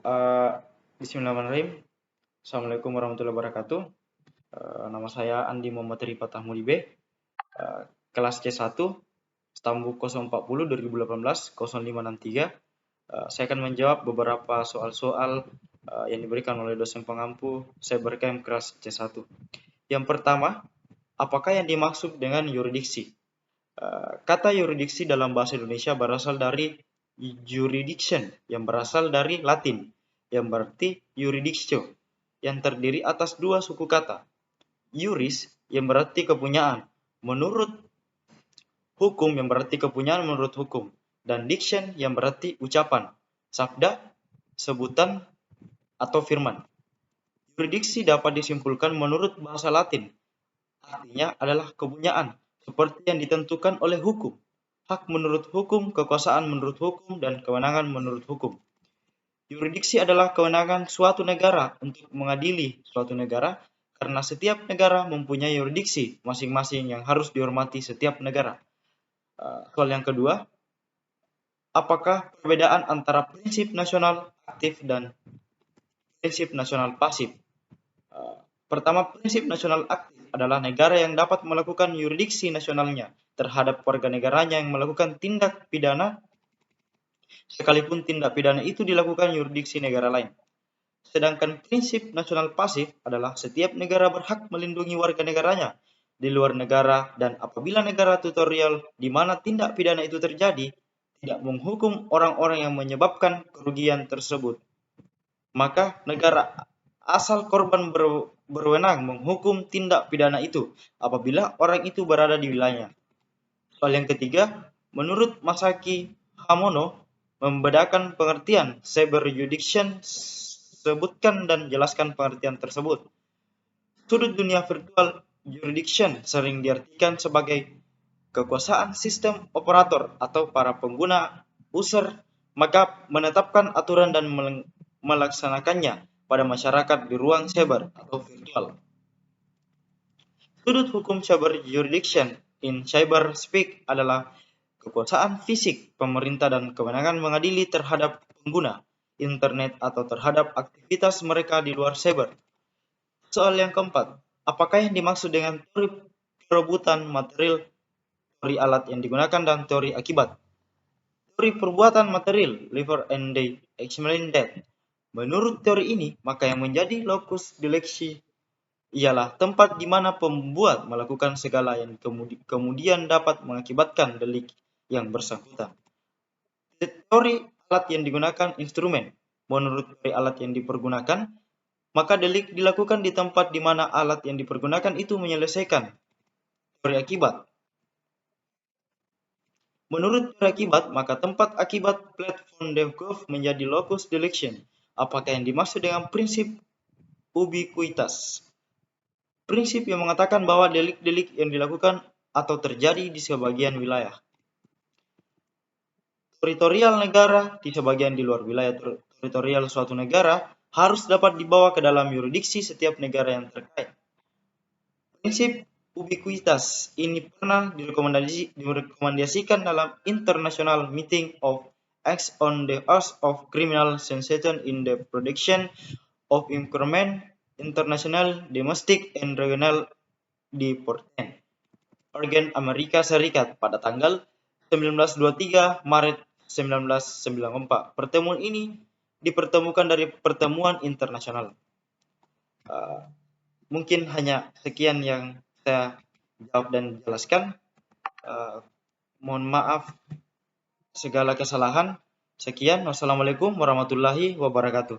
Eh, Bismillahirrahmanirrahim. Assalamualaikum warahmatullahi wabarakatuh. Nama saya Andi Muhammad Rifat Ahmudi B. Kelas C1, Stambuk 040 2018 0563. Saya akan menjawab beberapa soal-soal yang diberikan oleh dosen pengampu Cybercam kelas C1. Yang pertama, apakah yang dimaksud dengan yurisdiksi? Kata yurisdiksi dalam bahasa Indonesia berasal dari jurisdiction yang berasal dari Latin yang berarti jurisdictio yang terdiri atas dua suku kata. Juris yang berarti kepunyaan menurut hukum yang berarti kepunyaan menurut hukum, dan diction yang berarti ucapan, sabda, sebutan, atau firman. Yurisdiksi dapat disimpulkan menurut bahasa Latin. Artinya adalah kepunyaan seperti yang ditentukan oleh hukum, hak menurut hukum, kekuasaan menurut hukum, dan kewenangan menurut hukum. Yurisdiksi adalah kewenangan suatu negara untuk mengadili suatu negara, karena setiap negara mempunyai yurisdiksi masing-masing yang harus dihormati setiap negara. Soal yang kedua, apakah perbedaan antara prinsip nasional aktif dan prinsip nasional pasif? Pertama, prinsip nasional aktif adalah negara yang dapat melakukan yurisdiksi nasionalnya terhadap warga negaranya yang melakukan tindak pidana, sekalipun tindak pidana itu dilakukan yurisdiksi negara lain. Sedangkan prinsip nasional pasif adalah setiap negara berhak melindungi warga negaranya di luar negara, dan apabila negara tutorial di mana tindak pidana itu terjadi tidak menghukum orang-orang yang menyebabkan kerugian tersebut, maka negara asal korban berwenang menghukum tindak pidana itu apabila orang itu berada di wilayahnya. Soal yang ketiga, menurut Masaki Hamono, membedakan pengertian cyber jurisdiction, sebutkan dan jelaskan pengertian tersebut. Sudut dunia virtual jurisdiction sering diartikan sebagai kekuasaan sistem operator atau para pengguna user, maka menetapkan aturan dan melaksanakannya pada masyarakat di ruang cyber atau virtual. Sudut hukum cyber jurisdiction in cyber speak adalah kekuasaan fisik pemerintah dan kewenangan mengadili terhadap pengguna internet atau terhadap aktivitas mereka di luar cyber. Soal yang keempat, apakah yang dimaksud dengan teori perebutan material, teori alat yang digunakan, dan teori akibat? Teori perbuatan material, Lever and Day explain that. Menurut teori ini, maka yang menjadi locus delicti ialah tempat di mana pembuat melakukan segala yang kemudian dapat mengakibatkan delik yang bersangkutan. Teori alat yang digunakan instrumen. Menurut teori alat yang dipergunakan, maka delik dilakukan di tempat di mana alat yang dipergunakan itu menyelesaikan. Teori akibat. Menurut teori akibat, maka tempat akibat platform the curve menjadi locus delicti. Apakah yang dimaksud dengan prinsip ubiquitas? Prinsip yang mengatakan bahwa delik-delik yang dilakukan atau terjadi di sebagian wilayah teritorial negara di sebagian di luar wilayah teritorial suatu negara harus dapat dibawa ke dalam yurisdiksi setiap negara yang terkait. Prinsip ubiquitas ini pernah direkomendasikan dalam International Meeting of Acts on the Use of Criminal Sensation in the Protection of Increment International, Domestic, and Regional di Portland, Oregon, Amerika Serikat pada tanggal 1923 Maret 1994. Pertemuan ini dipertemukan dari pertemuan internasional. Mungkin hanya sekian yang saya jawab dan jelaskan. Mohon maaf segala kesalahan. Sekian. Wassalamualaikum warahmatullahi wabarakatuh.